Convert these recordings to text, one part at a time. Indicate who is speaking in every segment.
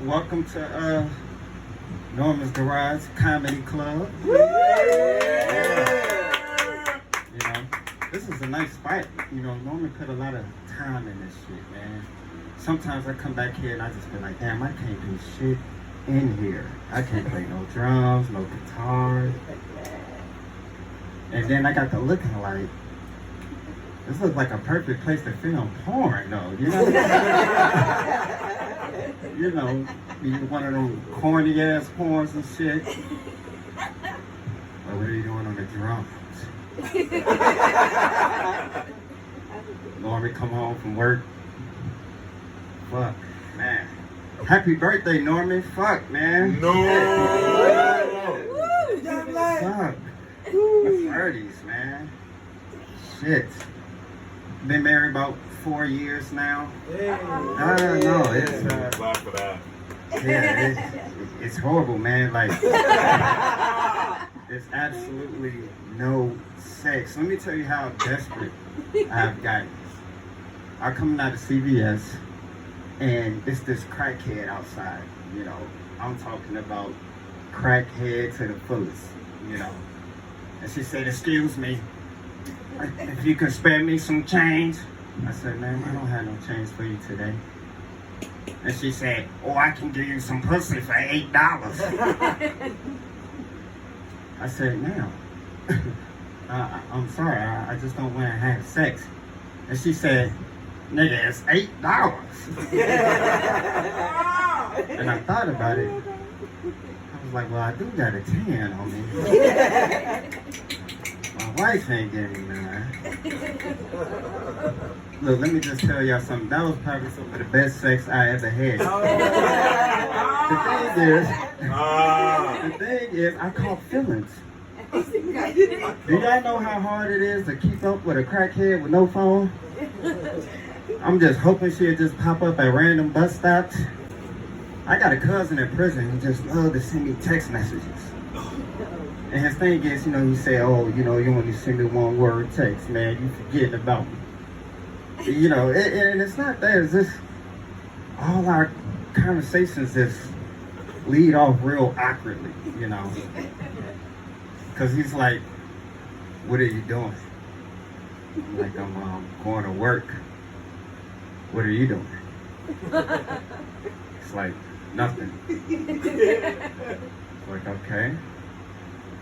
Speaker 1: Welcome to Norman's Garage Comedy Club. You know, this is a nice spot. You know, Norman put a lot of time in this shit, man. Sometimes I come back here and I just be like, damn, I can't do shit in here. I can't play no drums, no guitar. And then I got to looking like, this looks like a perfect place to film porn, though. You know, you know, one of them corny ass porns and shit. Well, what are you doing on the drums? Normie come home from work. Fuck, man. Happy birthday, Normie. Fuck, man.
Speaker 2: No.
Speaker 1: Fuck. 30s, man. Shit. Been married about 4 years now. I don't know. It's
Speaker 2: Clap for that.
Speaker 1: yeah, it's horrible, man. Like, there's absolutely no sex. Let me tell you how desperate I've gotten. I'm coming out of CVS, and it's this crackhead outside. You know, I'm talking about crackhead to the fullest. You know, and she said, "Excuse me, if you could spare me some change." I said, "Ma'am, I don't have no change for you today." And she said, "Oh, I can give you some pussy for $8. I said, "Ma'am, I'm sorry, I just don't want to have sex." And she said, "Nigga, it's $8. And I thought about it. I was like, well, I do got a 10 on me. My wife ain't getting me none. Look, let me just tell y'all something. That was probably some of the best sex I ever had. The thing is, I caught feelings. Do y'all know how hard it is to keep up with a crackhead with no phone? I'm just hoping she'll just pop up at random bus stops. I got a cousin in prison who just loves to send me text messages. And his thing is, you know, he say, "Oh, you know, you only send me one word text, man. You forgetting about me." You know, and it's not that. It's just all our conversations just lead off real awkwardly, you know. Because he's like, "What are you doing?" I'm like, "I'm going to work." "What are you doing?" It's like, "Nothing." It's like, okay.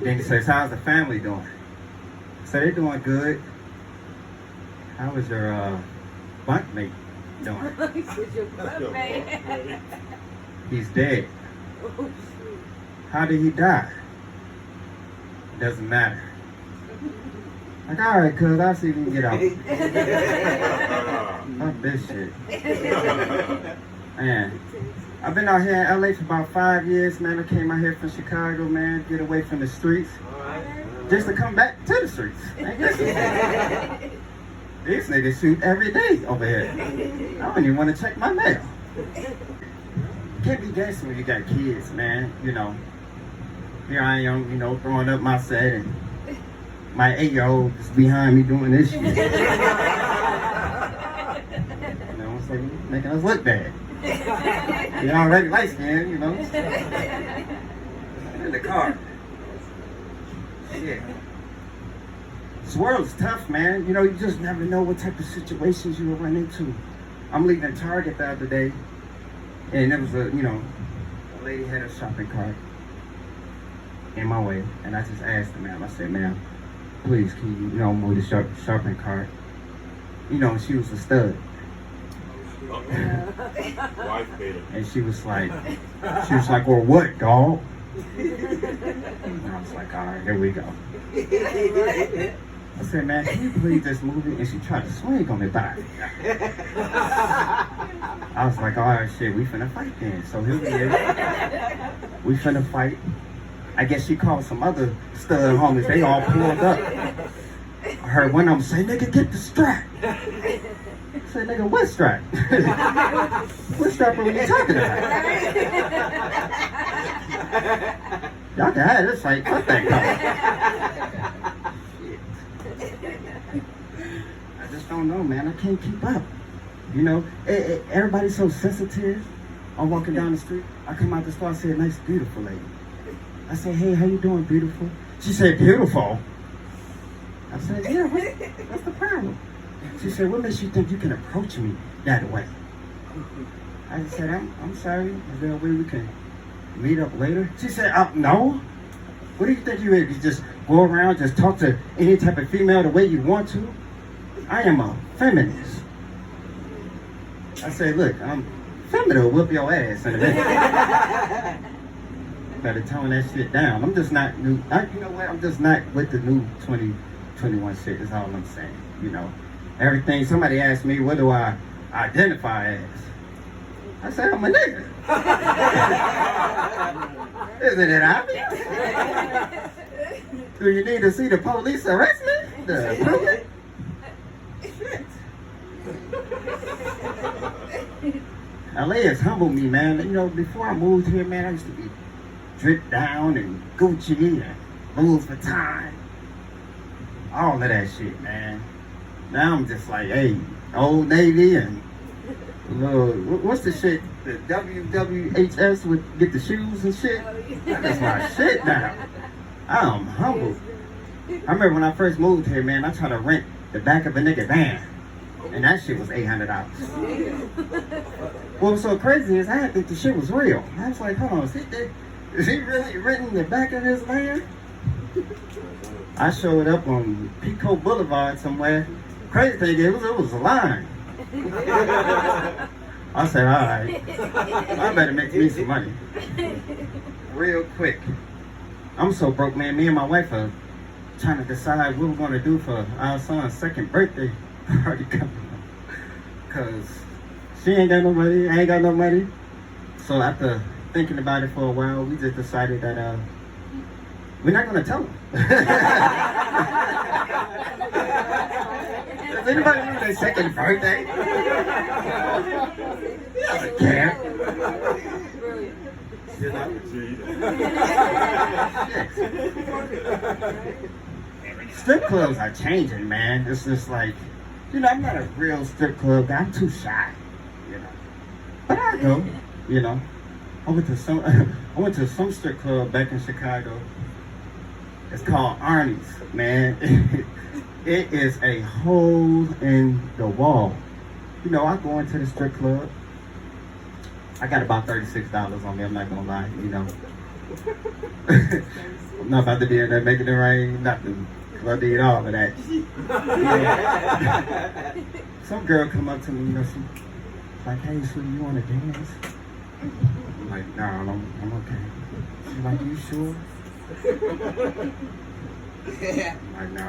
Speaker 1: Then he says, "How's the family doing?" I said, "They're doing good." "How is your bunkmate doing?" "He's dead." "How did he die?" "Doesn't matter." Like, all right, cuz, I'll see if we can get out. Fuck this shit. Man, I've been out here in LA for about 5 years, man. I came out here from Chicago, man, get away from the streets. Just to come back to the streets. Man, these niggas shoot every day over here. I don't even want to check my mail. Can't be gangster when you got kids, man. You know, here I am, you know, throwing up my set, and my 8-year-old is behind me doing this shit. You know, it's like making us look bad. You're already light skinned, you know. In the car. Shit. This world is tough, man. You know, you just never know what type of situations you will run into. I'm leaving Target the other day, and there was a lady had a shopping cart in my way, and I just asked the ma'am, I said, "Ma'am, please, can you move the shopping cart?" You know, she was a stud.
Speaker 2: Wife beater.
Speaker 1: And she was like, "Or what, dog?" And I was like, all right, here we go. I said, "Man, can you please just move it?" And she tried to swing on me back. I was like, all right, shit, we finna fight then. So here we is. We finna fight. I guess she called some other stud homies. They all pulled up. I heard one of them say, "Nigga, get the strap." I said, "Nigga, what strap?" "What strap are you talking about?" "Y'all can have this fight. Fuck that guy." I just don't know, man. I can't keep up. You know, everybody's so sensitive. I'm walking down the street. I come out the store. I said, nice, beautiful lady. I said, hey, how you doing, beautiful? She said, beautiful. I said, yeah, what's the problem? She said, what makes you think you can approach me that way? I said, I'm sorry. Is there a way we can meet up later? She said, no. What do you think you would? You just go around, just talk to any type of female the way you want to? I am a feminist. I said, look, I'm feminine will whoop your ass in a minute. Better tone that shit down. I'm just not new. You know what? I'm just not with the new 2021 shit. Is all I'm saying. You know, everything. Somebody asked me, what do I identify as? I said, I'm a nigga. Isn't it obvious? Do you need to see the police arrest me? The prove it? Shit. LA has humbled me, man. You know, before I moved here, man, I used to be dripped down and Gucci and Louis Vuitton. All of that shit, man. Now I'm just like, hey, Old Navy and what's the shit? The WWHS would get the shoes and shit. That's my shit now. I'm humbled. I remember when I first moved here, man, I tried to rent the back of a nigga van. And that shit was $800. What was so crazy is I didn't think the shit was real. I was like, hold on, is he really renting the back of his van? I showed up on Pico Boulevard somewhere. Crazy thing is, it was a line. I said, all right, I better make me some money. Real quick. I'm so broke, man. Me and my wife are trying to decide what we're going to do for our son's second birthday party coming up. Because she ain't got no money, I ain't got no money. So after thinking about it for a while, we just decided that we're not going to tell him. Does anybody remember their second birthday? He doesn't care. You know? Strip clubs are changing, man. It's just like, you know, I'm not a real strip club guy. I'm too shy, you know. But I go, you know. I went to some strip club back in Chicago. It's called Arnie's, man. It is a hole in the wall. You know, I go into the strip club. I got about $36 on me, I'm not gonna lie, you know. I'm not about to be in there making it rain, nothing. Cause I did all of that. Yeah. Some girl come up to me, you know, she's like, hey, sweetie, you wanna dance? I'm like, no, I'm okay. She's like, you sure? I'm like, no,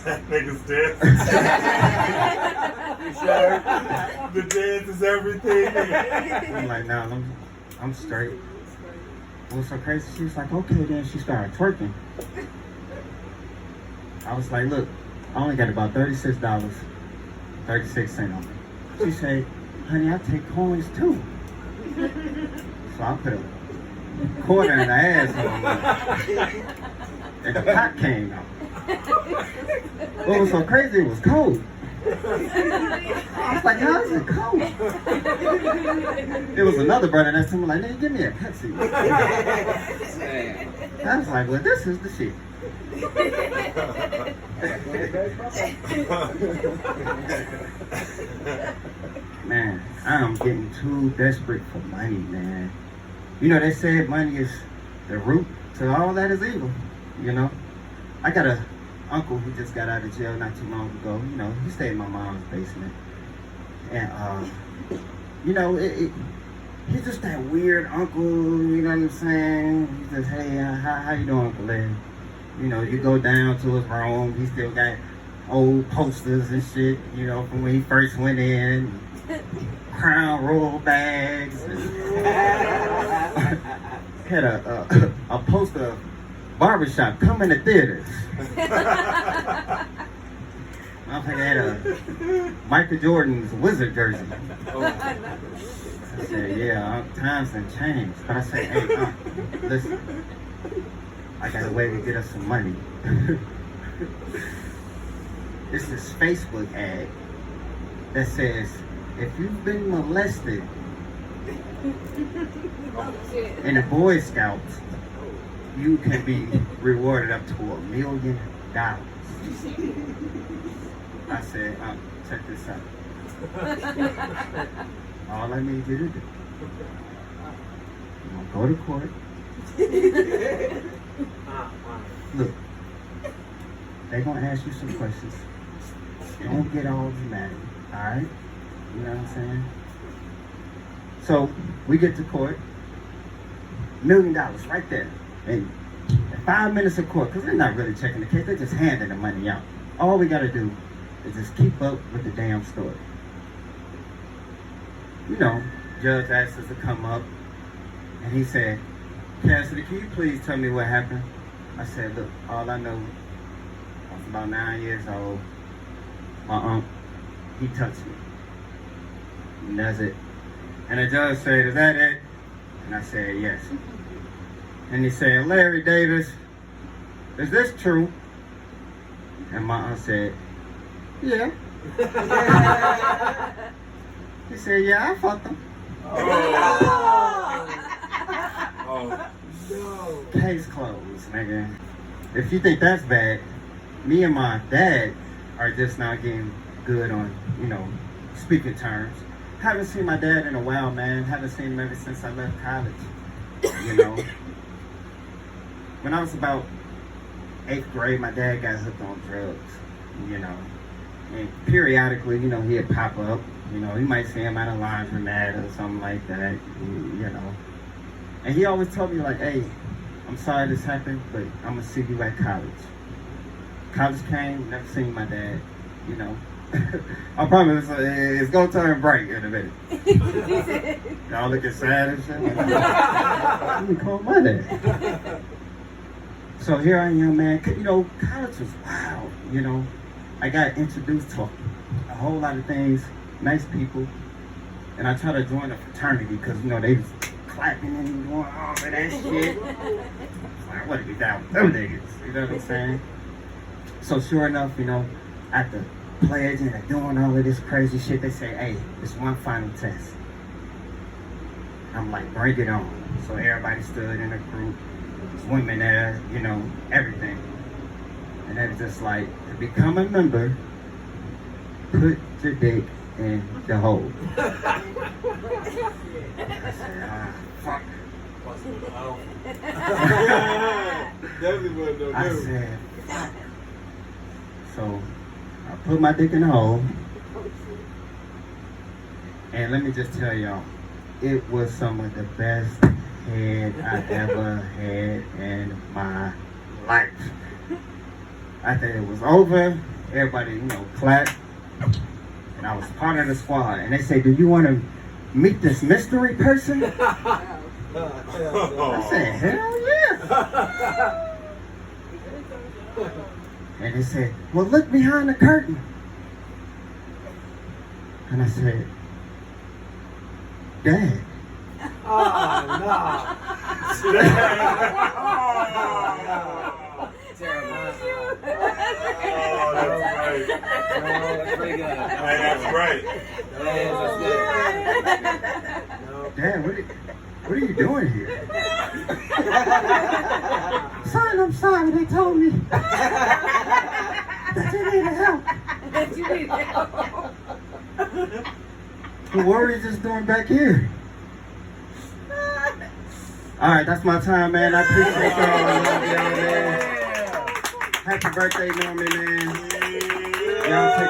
Speaker 2: That nigga's dance.
Speaker 3: You sure?
Speaker 2: The dance is everything.
Speaker 1: I'm like, no, I'm straight. It was so crazy. She was like, okay, then she started twerking. I was like, look, I only got about $36, 36 cents on me. She said, honey, I take coins too. So I put a quarter in the asshole. And the pot came out. What was so crazy, it was cold. I was like, how is it cold? There was another brother next to me like, nigga, give me a Pepsi. I was like, well, this is the shit. Man, I'm getting too desperate for money, man. You know, they said money is the root to all that is evil, you know? I got a uncle who just got out of jail not too long ago. You know, he stayed in my mom's basement. And, you know, he's just that weird uncle, you know what I'm saying? He just, hey, how you doing, Uncle Larry? You know, you go down to his room, he still got old posters and shit, you know, from when he first went in. Crown roll bags. Had a poster of Barbershop coming to theaters. I think I had a Michael Jordan's Wizard jersey. I said, yeah, times have changed. But I said, hey, listen, I got a way to get us some money. It's this Facebook ad that says, if you've been molested In the Boy Scouts, you can be rewarded up to $1 million. I said, check this out. All I need you to do, I'm gonna go to court. Look, they're gonna ask you some questions. Don't get all dramatic, alright? You know what I'm saying? So, we get to court, $1 million right there. And 5 minutes of court, because they're not really checking the case, they're just handing the money out. All we gotta do is just keep up with the damn story. You know, judge asked us to come up, and he said, Cassidy, can you please tell me what happened? I said, look, all I know, I was about 9 years old. My uncle, he touched me. And that's it. And the judge said, is that it? And I said, yes. And he said, Larry Davis, is this true? And my aunt said, yeah. He said, yeah, I fucked him.
Speaker 2: Oh.
Speaker 1: Case closed, nigga. If you think that's bad, me and my dad are just now getting good on, you know, speaking terms. Haven't seen my dad in a while, man. Haven't seen him ever since I left college, you know. When I was about 8th grade, my dad got hooked on drugs, you know. And periodically, you know, he'd pop up. You know, you might see him at a laundromat or something like that, you know. And he always told me, like, hey, I'm sorry this happened, but I'm going to see you at college. College came, never seen my dad, you know. I promise it's going to turn bright in a minute. Y'all looking sad and shit. Let me call my dad. So here I am, man. You know, college was wild, you know. I got introduced to a whole lot of things, nice people. And I tried to join a fraternity because, you know, they was clapping and doing all of that shit. I want to be down with them niggas, you know what I'm saying? So sure enough, you know, after pledging and doing all of this crazy shit, they say, hey, it's one final test. I'm like, bring it on. So everybody stood in a group, there's women there, you know, everything. And they was just like, to become a member, put your dick in the hole. I said, fuck. I said, fuck. So I put my dick in the hole. And let me just tell y'all, it was some of the best head I ever had in my life. After it was over, everybody, you know, clapped. And I was part of the squad. And they say, do you want to meet this mystery person? I said, hell yeah. And they said, well, look behind the curtain. And I said, Dad.
Speaker 3: Oh, no.
Speaker 2: That's right.
Speaker 1: Dad, what are you doing here? Son, I'm sorry. They told me that you need help. What are you just doing back here? All right, that's my time, man. I appreciate y'all. I love y'all, man. Happy birthday, Norman, man. Y'all take